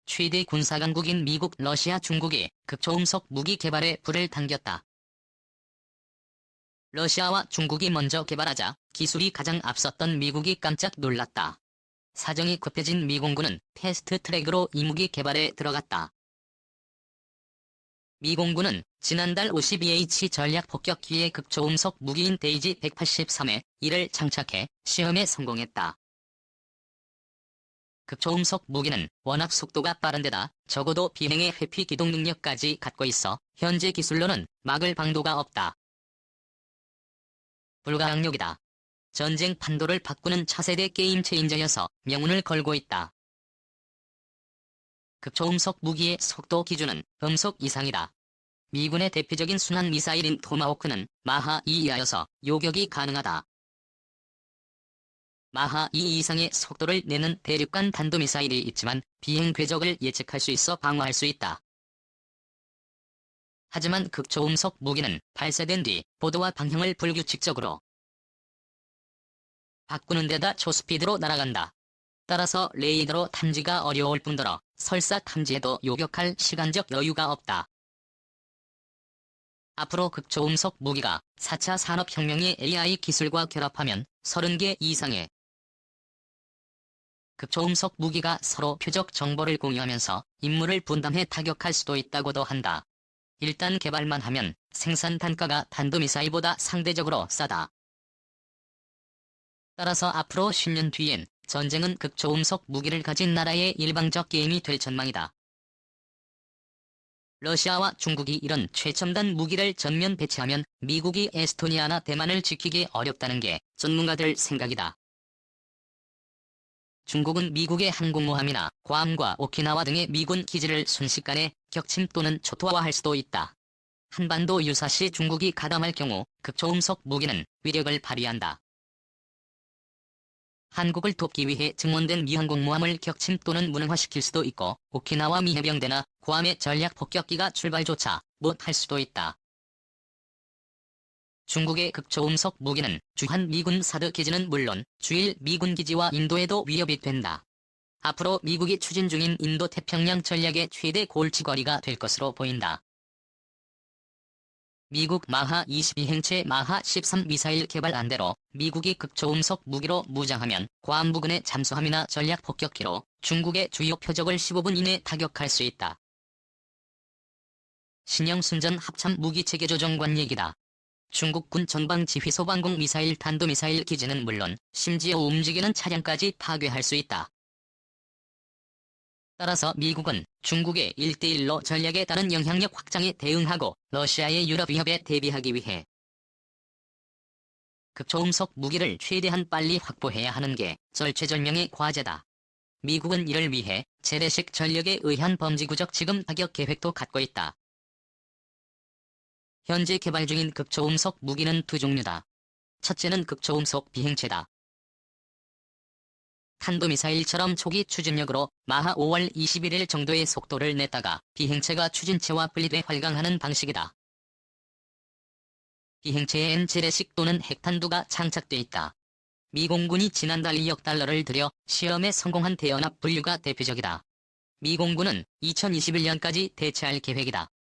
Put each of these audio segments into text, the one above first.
최대 군사강국인 미국, 러시아, 중국이 극초음속 무기 개발에 불을 당겼다. 러시아와 중국이 먼저 개발하자 기술이 가장 앞섰던 미국이 깜짝 놀랐다. 사정이 급해진 미공군은 패스트 트랙으로 이 무기 개발에 들어갔다. 미공군은 지난달 52H 전략 폭격기의 극초음속 무기인 데이지 183에 이를 장착해 시험에 성공했다. 극초음속 무기는 워낙 속도가 빠른데다 적어도 비행의 회피 기동 능력까지 갖고 있어 현재 기술로는 막을 방도가 없다. 불가항력이다. 전쟁 판도를 바꾸는 차세대 게임 체인저여서 명운을 걸고 있다. 극초음속 무기의 속도 기준은 음속 이상이다. 미군의 대표적인 순환 미사일인 토마호크는 마하 2 이하여서 요격이 가능하다. 마하 2 이상의 속도를 내는 대륙간 탄도미사일이 있지만 비행 궤적을 예측할 수 있어 방어할 수 있다. 하지만 극초음속 무기는 발사된 뒤 보도와 방향을 불규칙적으로 바꾸는 데다 초스피드로 날아간다. 따라서 레이더로 탐지가 어려울 뿐더러 설사 탐지해도 요격할 시간적 여유가 없다. 앞으로 극초음속 무기가 4차 산업혁명의 AI 기술과 결합하면 30개 이상의 극초음속 무기가 서로 표적 정보를 공유하면서 임무를 분담해 타격할 수도 있다고도 한다. 일단 개발만 하면 생산 단가가 탄도미사일보다 상대적으로 싸다. 따라서 앞으로 10년 뒤엔 전쟁은 극초음속 무기를 가진 나라의 일방적 게임이 될 전망이다. 러시아와 중국이 이런 최첨단 무기를 전면 배치하면 미국이 에스토니아나 대만을 지키기 어렵다는 게 전문가들 생각이다. 중국은 미국의 항공모함이나 괌과 오키나와 등의 미군 기지를 순식간에 격침 또는 초토화할 수도 있다. 한반도 유사시 중국이 가담할 경우 극초음속 무기는 위력을 발휘한다. 한국을 돕기 위해 증원된 미 항공모함을 격침 또는 무능화시킬 수도 있고 오키나와 미 해병대나 괌의 전략 폭격기가 출발조차 못할 수도 있다. 중국의 극초음속 무기는 주한 미군 사드 기지는 물론 주일 미군 기지와 인도에도 위협이 된다. 앞으로 미국이 추진 중인 인도 태평양 전략의 최대 골칫거리가 될 것으로 보인다. 미국 마하 22행체 마하 13 미사일 개발안대로 미국이 극초음속 무기로 무장하면 괌 부근의 잠수함이나 전략 폭격기로 중국의 주요 표적을 15분 이내 타격할 수 있다. 신형 순전 합참 무기체계 조정관 얘기다. 중국군 전방지휘소방공 미사일 탄도미사일 기지는 물론 심지어 움직이는 차량까지 파괴할 수 있다. 따라서 미국은 중국의 1대1로 전략에 따른 영향력 확장에 대응하고 러시아의 유럽 위협에 대비하기 위해 극초음속 무기를 최대한 빨리 확보해야 하는 게 절체절명의 과제다. 미국은 이를 위해 재래식 전력에 의한 범지구적 지금 타격 계획도 갖고 있다. 현재 개발 중인 극초음속 무기는 두 종류다. 첫째는 극초음속 비행체다. 탄도미사일처럼 초기 추진력으로 마하 5월 21일 정도의 속도를 냈다가 비행체가 추진체와 분리돼 활강하는 방식이다. 비행체에는 재래식 또는 핵탄두가 장착돼 있다. 미 공군이 지난달 2억 달러를 들여 시험에 성공한 대연합 분류가 대표적이다. 미 공군은 2021년까지 대체할 계획이다.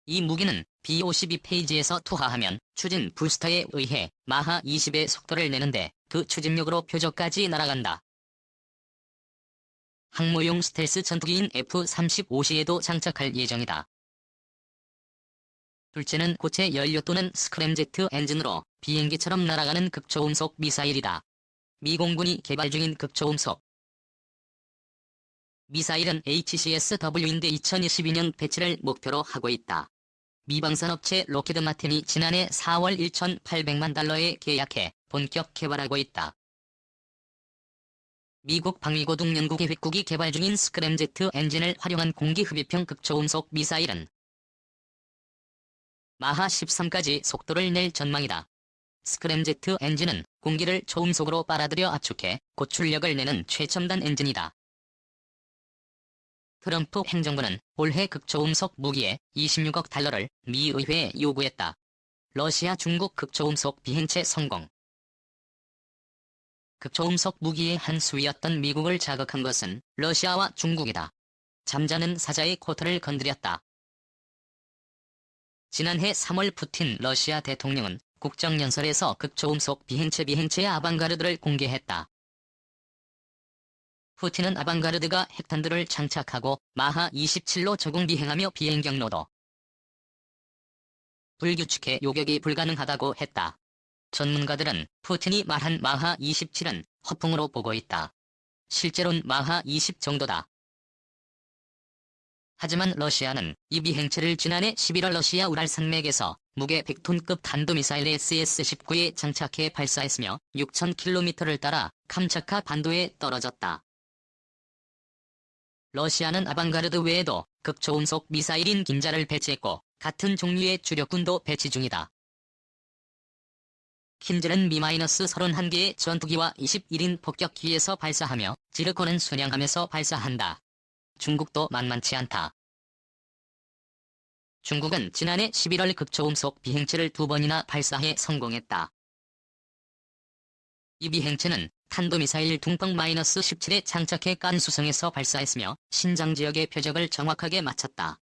이 무기는 B-52페이지에서 투하하면 추진 부스터에 의해 마하 20의 속도를 내는데 그 추진력으로 표적까지 날아간다. 항모용 스텔스 전투기인 F-35C에도 장착할 예정이다. 둘째는 고체 연료 또는 스크램제트 엔진으로 비행기처럼 날아가는 극초음속 미사일이다. 미 공군이 개발 중인 극초음속 미사일은 HCSW인데 2022년 배치를 목표로 하고 있다. 미 방산업체 록히드 마틴이 지난해 4월 1,800만 달러에 계약해 본격 개발하고 있다. 미국 방위고등연구계획국이 개발 중인 스크램제트 엔진을 활용한 공기흡입형 극초음속 미사일은 마하 13까지 속도를 낼 전망이다. 스크램제트 엔진은 공기를 초음속으로 빨아들여 압축해 고출력을 내는 최첨단 엔진이다. 트럼프 행정부는 올해 극초음속 무기에 26억 달러를 미 의회에 요구했다. 러시아 중국 극초음속 비행체 성공. 극초음속 무기의 한 수위였던 미국을 자극한 것은 러시아와 중국이다. 잠자는 사자의 코털을 건드렸다. 지난해 3월 푸틴 러시아 대통령은 국정연설에서 극초음속 비행체의 아방가르드를 공개했다. 푸틴은 아방가르드가 핵탄두를 장착하고 마하 27로 저공 비행하며 비행 경로도 불규칙해 요격이 불가능하다고 했다. 전문가들은 푸틴이 말한 마하 27은 허풍으로 보고 있다. 실제로는 마하 20 정도다. 하지만 러시아는 이 비행체를 지난해 11월 러시아 우랄 산맥에서 무게 100톤급 탄도미사일 SS-19에 장착해 발사했으며 6,000km를 따라 캄차카 반도에 떨어졌다. 러시아는 아방가르드 외에도 극초음속 미사일인 긴자를 배치했고 같은 종류의 주력군도 배치 중이다. 킨젤은 Mi-31개의 전투기와 21인 폭격기에서 발사하며 지르코는 순양함에서 발사한다. 중국도 만만치 않다. 중국은 지난해 11월 극초음속 비행체를 2번이나 발사해 성공했다. 이 비행체는 탄도미사일 둥펑-17에 장착해 깐수성에서 발사했으며 신장 지역의 표적을 정확하게 맞췄다.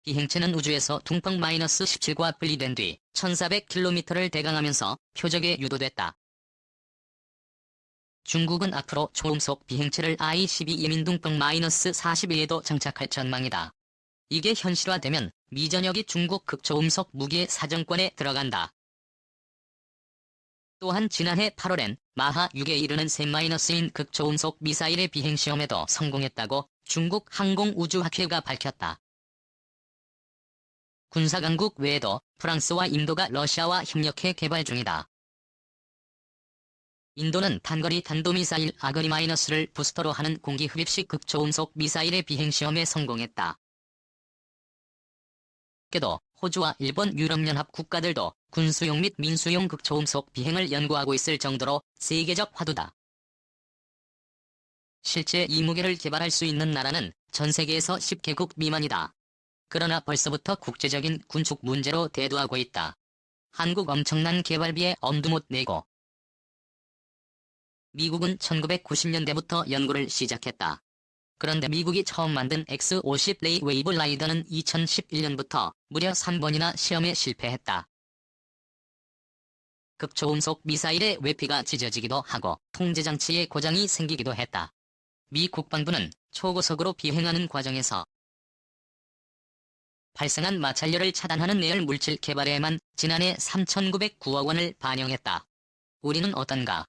비행체는 우주에서 둥펑-17과 분리된 뒤 1400km를 대강하면서 표적에 유도됐다. 중국은 앞으로 초음속 비행체를 I-12 예민둥펑-41에도 장착할 전망이다. 이게 현실화되면 미전역이 중국 극초음속 무기의 사정권에 들어간다. 또한 지난해 8월엔 마하 6에 이르는 셋-인 극초음속 미사일의 비행시험에도 성공했다고 중국 항공우주학회가 밝혔다. 군사강국 외에도 프랑스와 인도가 러시아와 협력해 개발 중이다. 인도는 단거리 탄도미사일 아그니-를 부스터로 하는 공기흡입식 극초음속 미사일의 비행시험에 성공했다. 께도 호주와 일본 유럽연합 국가들도 군수용 및 민수용 극초음속 비행을 연구하고 있을 정도로 세계적 화두다. 실제 이 무기를 개발할 수 있는 나라는 전 세계에서 10개국 미만이다. 그러나 벌써부터 국제적인 군축 문제로 대두하고 있다. 한국 엄청난 개발비에 엄두 못 내고 미국은 1990년대부터 연구를 시작했다. 그런데 미국이 처음 만든 X-50 레이 웨이브 라이더는 2011년부터 무려 3번이나 시험에 실패했다. 극초음속 미사일의 외피가 찢어지기도 하고 통제장치에 고장이 생기기도 했다. 미 국방부는 초고속으로 비행하는 과정에서 발생한 마찰열을 차단하는 내열 물질 개발에만 지난해 3,909억 원을 반영했다. 우리는 어떤가?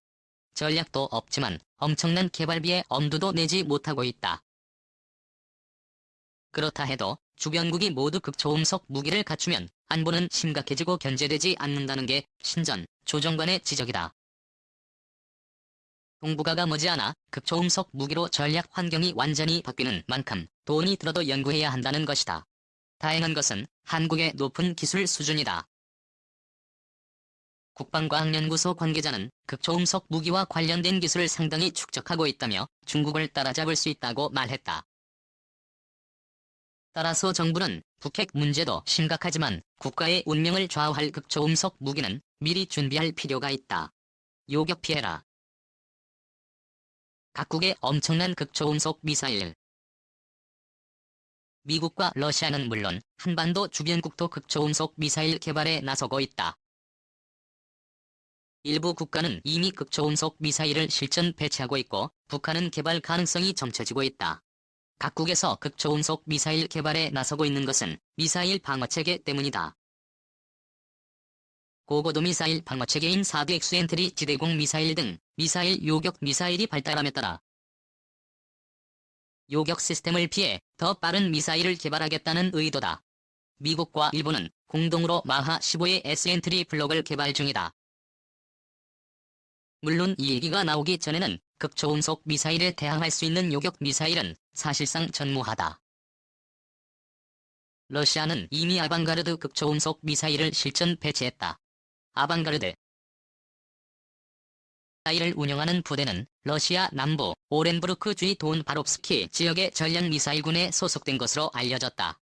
전략도 없지만 엄청난 개발비에 엄두도 내지 못하고 있다. 그렇다 해도 주변국이 모두 극초음속 무기를 갖추면 안보는 심각해지고 견제되지 않는다는 게 신전 조정관의 지적이다. 동북아가 머지않아 극초음속 무기로 전략 환경이 완전히 바뀌는 만큼 돈이 들어도 연구해야 한다는 것이다. 다행한 것은 한국의 높은 기술 수준이다. 국방과학연구소 관계자는 극초음속 무기와 관련된 기술을 상당히 축적하고 있다며 중국을 따라잡을 수 있다고 말했다. 따라서 정부는 북핵 문제도 심각하지만 국가의 운명을 좌우할 극초음속 무기는 미리 준비할 필요가 있다. 요격 피해라. 각국의 엄청난 극초음속 미사일. 미국과 러시아는 물론 한반도 주변국도 극초음속 미사일 개발에 나서고 있다. 일부 국가는 이미 극초음속 미사일을 실전 배치하고 있고 북한은 개발 가능성이 점쳐지고 있다. 각국에서 극초음속 미사일 개발에 나서고 있는 것은 미사일 방어체계 때문이다. 고고도 미사일 방어체계인 사드 엑스엔트리 지대공 미사일 등 미사일 요격 미사일이 발달함에 따라 요격 시스템을 피해 더 빠른 미사일을 개발하겠다는 의도다. 미국과 일본은 공동으로 마하 15의 S엔트리 블록을 개발 중이다. 물론 이 얘기가 나오기 전에는 극초음속 미사일에 대항할 수 있는 요격 미사일은 사실상 전무하다. 러시아는 이미 아방가르드 극초음속 미사일을 실전 배치했다. 아방가르드 미사일을 운영하는 부대는 러시아 남부 오렌부르크 주의 돈바롭스키 지역의 전략미사일군에 소속된 것으로 알려졌다.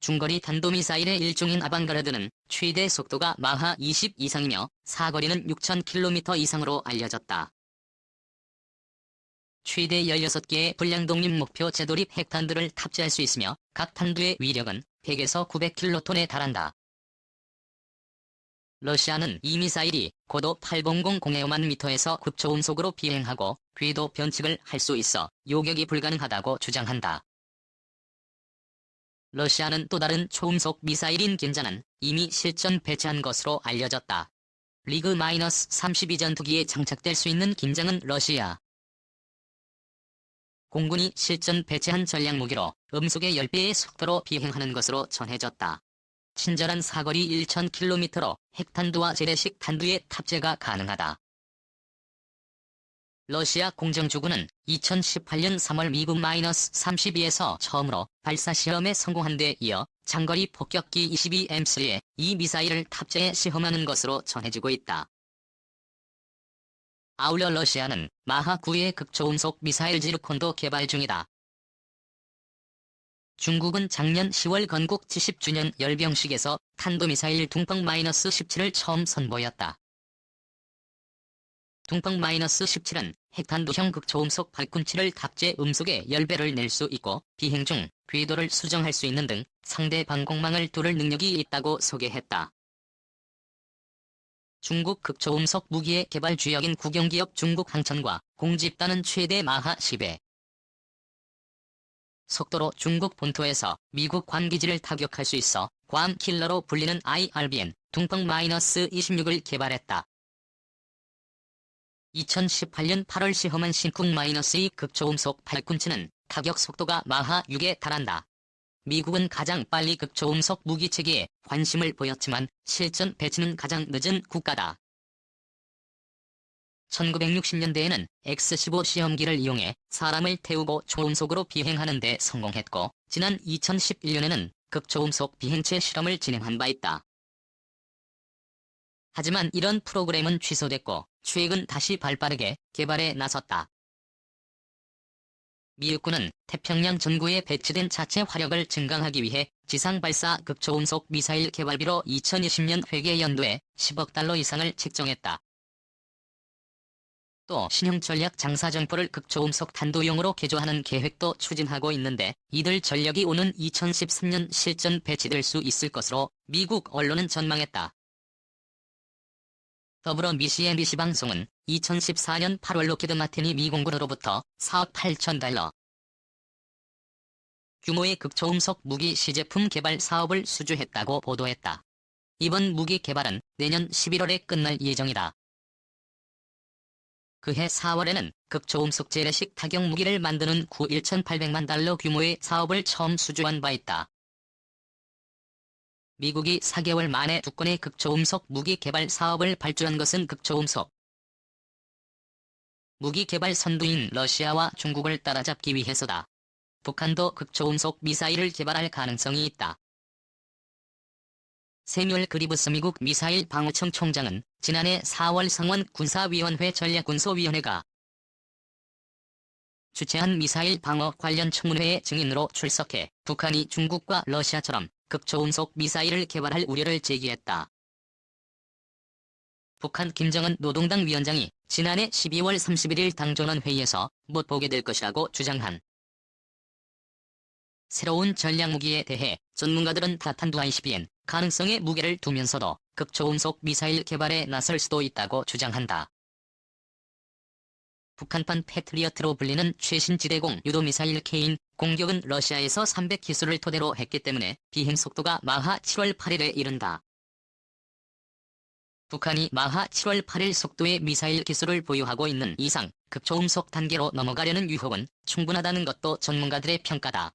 중거리 탄도미사일의 일종인 아방가르드는 최대 속도가 마하 20 이상이며 사거리는 6,000km 이상으로 알려졌다. 최대 16개의 불량 독립 목표 재돌입 핵탄두를 탑재할 수 있으며 각 탄두의 위력은 100에서 900킬로톤에 달한다. 러시아는 이 미사일이 고도 800공해오만 미터에서 급초음속으로 비행하고 궤도 변칙을 할 수 있어 요격이 불가능하다고 주장한다. 러시아는 또 다른 초음속 미사일인 긴자는 이미 실전 배치한 것으로 알려졌다. 리그-32 전투기에 장착될 수 있는 긴장은 러시아 공군이 실전 배치한 전략무기로 음속의 10배의 속도로 비행하는 것으로 전해졌다. 친절한 사거리 1,000km로 핵탄두와 재래식 탄두의 탑재가 가능하다. 러시아 공정주구는 2018년 3월 미국 -32에서 처음으로 발사 시험에 성공한 데 이어 장거리 폭격기 22M3에 이 미사일을 탑재해 시험하는 것으로 전해지고 있다. 아울러 러시아는 마하 9의 극초음속 미사일 지르콘도 개발 중이다. 중국은 작년 10월 건국 70주년 열병식에서 탄도미사일 둥펑-17을 처음 선보였다. 둥펑-17은 핵탄두형 극초음속 발군치를 탑재 음속의 10배를 낼 수 있고 비행 중 궤도를 수정할 수 있는 등 상대 방공망을 뚫을 능력이 있다고 소개했다. 중국 극초음속 무기의 개발 주역인 국영기업 중국항천과 공집단은 최대 마하 10의 속도로 중국 본토에서 미국 관기지를 타격할 수 있어 괌 킬러로 불리는 IRBM 둥펑-26을 개발했다. 2018년 8월 시험한 신쿵-2 극초음속 발군치는 타격 속도가 마하 6에 달한다. 미국은 가장 빨리 극초음속 무기체계에 관심을 보였지만 실전 배치는 가장 늦은 국가다. 1960년대에는 X-15 시험기를 이용해 사람을 태우고 초음속으로 비행하는 데 성공했고 지난 2011년에는 극초음속 비행체 실험을 진행한 바 있다. 하지만 이런 프로그램은 취소됐고 최근 다시 발빠르게 개발에 나섰다. 미 육군은 태평양 전구에 배치된 자체 화력을 증강하기 위해 지상발사 극초음속 미사일 개발비로 2020년 회계연도에 10억 달러 이상을 책정했다. 또 신형 전략 장사정포를 극초음속 탄두용으로 개조하는 계획도 추진하고 있는데 이들 전력이 오는 2013년 실전 배치될 수 있을 것으로 미국 언론은 전망했다. 더불어 미 CNBC 방송은 2014년 8월 록히드 마틴이 미 공군으로부터 4억 8천 달러 규모의 극초음속 무기 시제품 개발 사업을 수주했다고 보도했다. 이번 무기 개발은 내년 11월에 끝날 예정이다. 그해 4월에는 극초음속 재래식 타격 무기를 만드는 1,800만 달러 규모의 사업을 처음 수주한 바 있다. 미국이 4개월 만에 두 건의 극초음속 무기 개발 사업을 발주한 것은 극초음속 무기 개발 선두인 러시아와 중국을 따라잡기 위해서다. 북한도 극초음속 미사일을 개발할 가능성이 있다. 세뮤얼 그리브스 미국 미사일 방어청 총장은 지난해 4월 상원 군사위원회 전략군소위원회가 주최한 미사일 방어 관련 청문회에 증인으로 출석해 북한이 중국과 러시아처럼 극초음속 미사일을 개발할 우려를 제기했다. 북한 김정은 노동당 위원장이 지난해 12월 31일 당전원 회의에서 못 보게 될 것이라고 주장한 새로운 전략무기에 대해 전문가들은 탄두 ICBM 가능성에 무게를 두면서도 극초음속 미사일 개발에 나설 수도 있다고 주장한다. 북한판 패트리어트로 불리는 최신 지대공 유도미사일 K인 공격은 러시아에서 300 기술을 토대로 했기 때문에 비행속도가 마하 7월 8일에 이른다. 북한이 마하 7월 8일 속도의 미사일 기술을 보유하고 있는 이상 극초음속 단계로 넘어가려는 유혹은 충분하다는 것도 전문가들의 평가다.